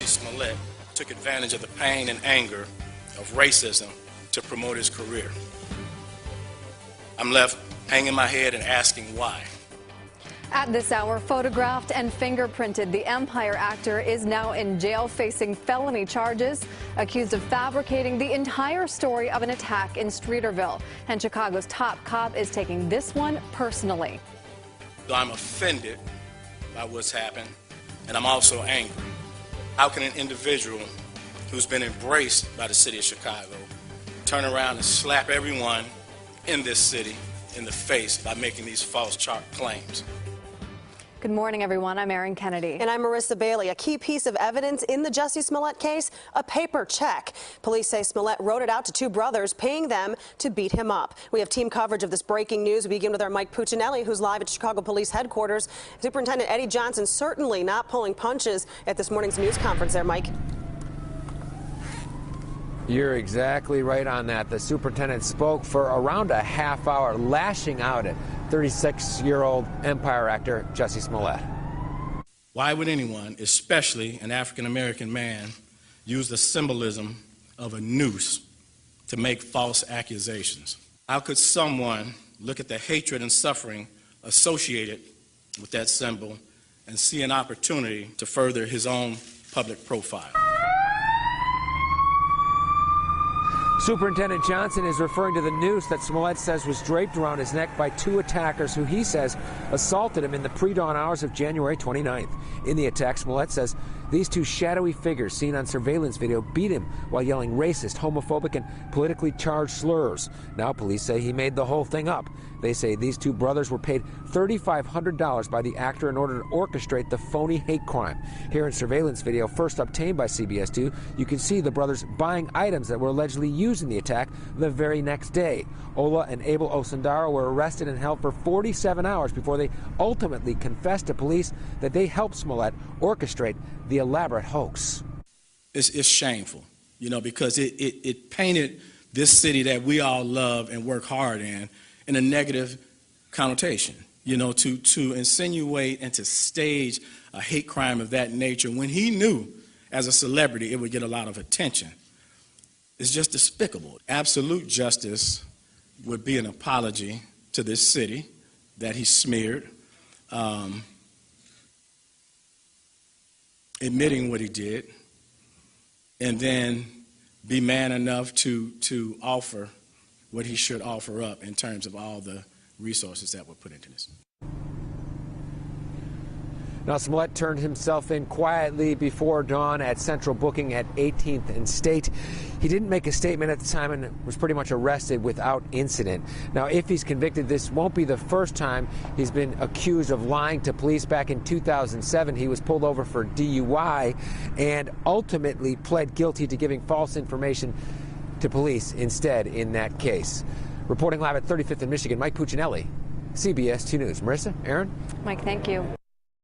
Smollett took advantage of the pain and anger of racism to promote his career. I'm left hanging my head and asking why. At this hour, photographed and fingerprinted, the Empire actor is now in jail facing felony charges, accused of fabricating the entire story of an attack in Streeterville. And Chicago's top cop is taking this one personally. I'm offended by what's happened, and I'm also angry. How can an individual who's been embraced by the city of Chicago turn around and slap everyone in this city in the face by making these false claims? Good morning, everyone. I'm Erin Kennedy. And I'm Marissa Bailey. A key piece of evidence in the Jussie Smollett case, a paper check. Police say Smollett wrote it out to two brothers, paying them to beat him up. We have team coverage of this breaking news. We begin with our Mike Puccinelli, who's live at Chicago Police Headquarters. Superintendent Eddie Johnson certainly not pulling punches at this morning's news conference there, Mike. You're exactly right on that. The superintendent spoke for around a half hour, lashing out at 36-year-old Empire actor Jussie Smollett. Why would anyone, especially an African-American man, use the symbolism of a noose to make false accusations? How could someone look at the hatred and suffering associated with that symbol and see an opportunity to further his own public profile? Superintendent Johnson is referring to the noose that Smollett says was draped around his neck by two attackers who he says assaulted him in the pre-dawn hours of January 29th. In the attack, Smollett says these two shadowy figures seen on surveillance video beat him while yelling racist, homophobic, and politically charged slurs. Now police say he made the whole thing up. They say these two brothers were paid $3,500 by the actor in order to orchestrate the phony hate crime. Here in surveillance video first obtained by CBS 2, you can see the brothers buying items that were allegedly used in the attack the very next day. Ola and Abel Osundaro were arrested and held for 47 hours before they ultimately confessed to police that they helped Smollett orchestrate the elaborate hoax. It's shameful, because it painted this city that we all love and work hard in a negative connotation, to insinuate and to stage a hate crime of that nature when he knew as a celebrity it would get a lot of attention. It's just despicable. Absolute justice would be an apology to this city that he smeared, admitting what he did, and then be man enough to offer what he should offer up in terms of all the resources that were put into this. Now, Smollett turned himself in quietly before dawn at Central Booking at 18th and State. He didn't make a statement at the time and was pretty much arrested without incident. Now, if he's convicted, this won't be the first time he's been accused of lying to police. Back in 2007, he was pulled over for DUI and ultimately pled guilty to giving false information to police instead in that case. Reporting live at 35th and Michigan, Mike Puccinelli, CBS 2 News. Marissa, Aaron? Mike, thank you.